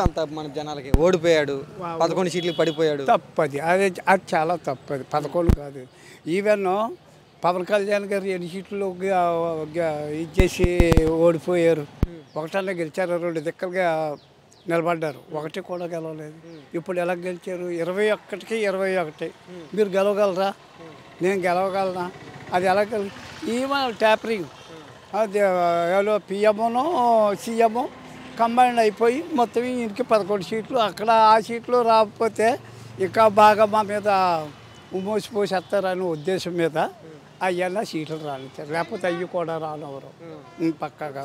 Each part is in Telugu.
అంత మన జనాలకి ఓడిపోయాడు 11 సీట్లకు పడిపోయాడు తప్పది అది చాలా తప్పది 11 కాదు ఈవెన్ పవన్ కళ్యాణ్ గారు 8 సీట్లు ఇచ్చేసి ఓడిపోయారు ఒకటన్నా గెలిచారు 2 దిక్కలుగా నిలబడ్డారు ఒకటి కూడా గెలవలేదు ఇప్పుడు ఎలా గెలిచారు 21కి 21 మీరు గెలవగలరా నేను గెలవగలనా అది ఎలా ఈమె ట్యాపరింగ్ ఏదో పిఎంను సీఎం కంబైండ్ అయిపోయి మొత్తం ఇంటికి 11 సీట్లు అక్కడ ఆ సీట్లు రాకపోతే ఇంకా బాగా మా మీద మోసిపోసేస్తారనే ఉద్దేశం మీద అయ్యన్నా సీట్లు రానిచ్చారు లేకపోతే అయ్యి కూడా రానవరు పక్కాగా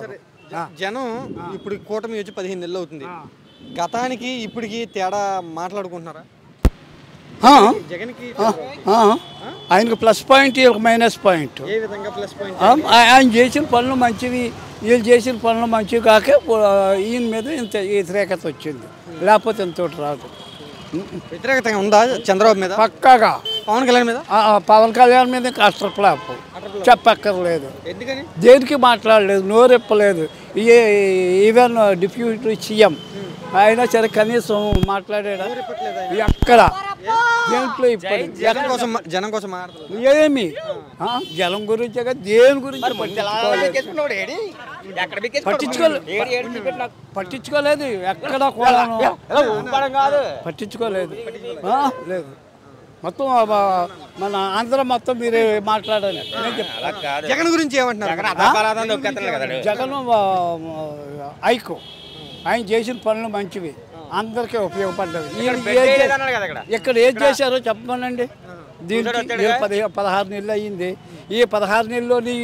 జనం ఇప్పుడు కూటమి వచ్చి 15 నెలలు అవుతుంది గతానికి ఇప్పటికి తేడా మాట్లాడుకుంటున్నారా ఆయనకు ప్లస్ పాయింట్ వీళ్ళకి మైనస్ పాయింట్ ఆయన చేసిన పనులు మంచివి వీళ్ళు చేసిన పనులు మంచివి కాక ఈయన మీద ఇంత వ్యతిరేకత వచ్చింది లేకపోతే ఇంతోటి రాదు వ్యతిరేకత ఉందా చంద్రబాబు మీద పక్కాగా పవన్ కళ్యాణ్ మీద కష్ట ఫ్లాప్ చెప్పక్కర్లేదు ఎందుకని దేనికి మాట్లాడలేదు నోరెప్పలేదు ఈవెన్ డిప్యూటీ సీఎం అయినా సరే కనీసం మాట్లాడాడా ఎక్కడ దేంట్లో జనం కోసం ఏమి జనం గురించి దేని గురించి పట్టించుకోలేదు ఎక్కడ కూడా పట్టించుకోలేదు లేదు మొత్తం మన ఆంధ్ర మొత్తం మీరే మాట్లాడాలి జగన్ గురించి ఏమంటున్నారు జగన్ ఐకో ఆయన చేసిన పనులు మంచివి అందరికీ ఉపయోగపడ్డవి ఇక్కడ ఏం చేశారో చెప్పమనండి దీనికి 16 నెలలు అయ్యింది ఈ 16 నెలల్లోని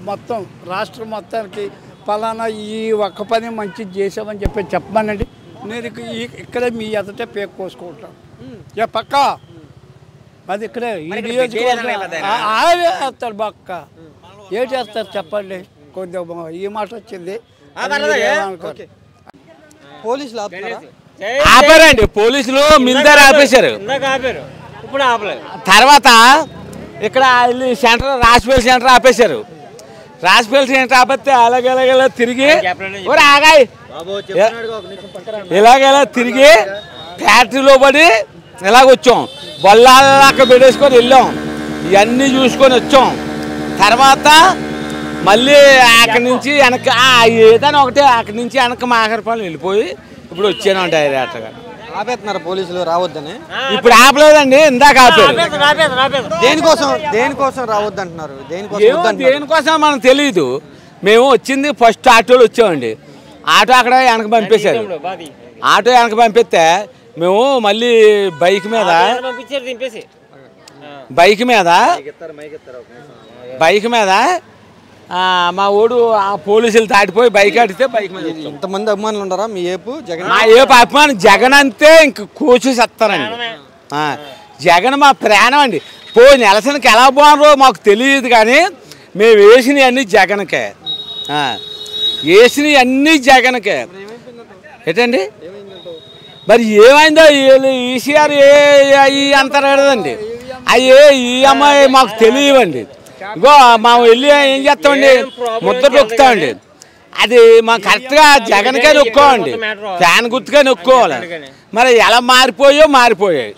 మొత్తం రాష్ట్రం మొత్తానికి ఫలానా ఈ ఒక్క పని మంచిది చేసామని చెప్పమనండి నేను ఇక్కడే మీ ఎదుటే పేక్ కోసుకుంటాను పక్కా అది ఇక్కడే ఈ నియోజకవర్గం వేస్తారు పక్క ఏం చేస్తారు చెప్పండి కొద్దిగా ఈ మాట వచ్చింది పోలీసులు ఆపారండి పోలీసులు మిల్దారు ఆపేశారు ఇప్పుడు తర్వాత ఇక్కడ సెంటర్ రాసిపేల్ సెంటర్ ఆపేశారు రాసిపేల్ సెంటర్ ఆపేస్తే అలాగేలా తిరిగి ఆగాయి ఇలాగేలా తిరిగి ఫ్యాక్టరీలో పడి ఇలాగొచ్చాం బొల్లాక పెట్టేసుకొని వెళ్ళాం ఇవన్నీ చూసుకొని వచ్చాం తర్వాత మళ్ళీ అక్కడి నుంచి వెనక ఏదైనా ఒకటే అక్కడి నుంచి వెనక మాకరపాలెం వెళ్ళిపోయి ఇప్పుడు వచ్చాను డైరెక్ట్గా ఆపేస్తున్నారు పోలీసులు రావద్దని ఇప్పుడు ఆపలేదండి ఇందాక ఆపారు దేనికోసం రావద్దు అంటున్నారు దేనికోసం మనకు తెలియదు మేము వచ్చింది ఫస్ట్ ఆటోలో వచ్చామండి ఆటో అక్కడ వెనక పంపేశారు ఆటో వెనక పంపిస్తే మేము మళ్ళీ బైక్ మీద మా ఊడు ఆ పోలీసులు దాటిపోయి బైక్ ఆడితే బైక్ మీద ఇంతమంది అభిమానులు ఉన్నారా మీ ఏపు జగన్ మా ఏపు అభిమానం జగన్ అంతే ఇంక కూర్చేసేస్తారండి జగన్ మా ప్రాణం అండి నెలసనికి ఎలా బాగున్నారో మాకు తెలియదు కానీ మేము వేసినవి అన్నీ జగన్కే వేసినవి అన్నీ జగన్కే ఏంటండి మరి ఏమైందో ఈసీఆర్ అంటారండి అయ్యే ఈ అమ్మాయి మాకు తెలియవండి ఇగో మా వెళ్ళి ఏం చేస్తామండి ముద్ద నొక్కుతామండి అది మా కరెక్ట్గా జగన్కే నొక్కోండి ఫ్యాన్ గుర్తుగా నొక్కోవాలి మరి ఎలా మారిపోయాయి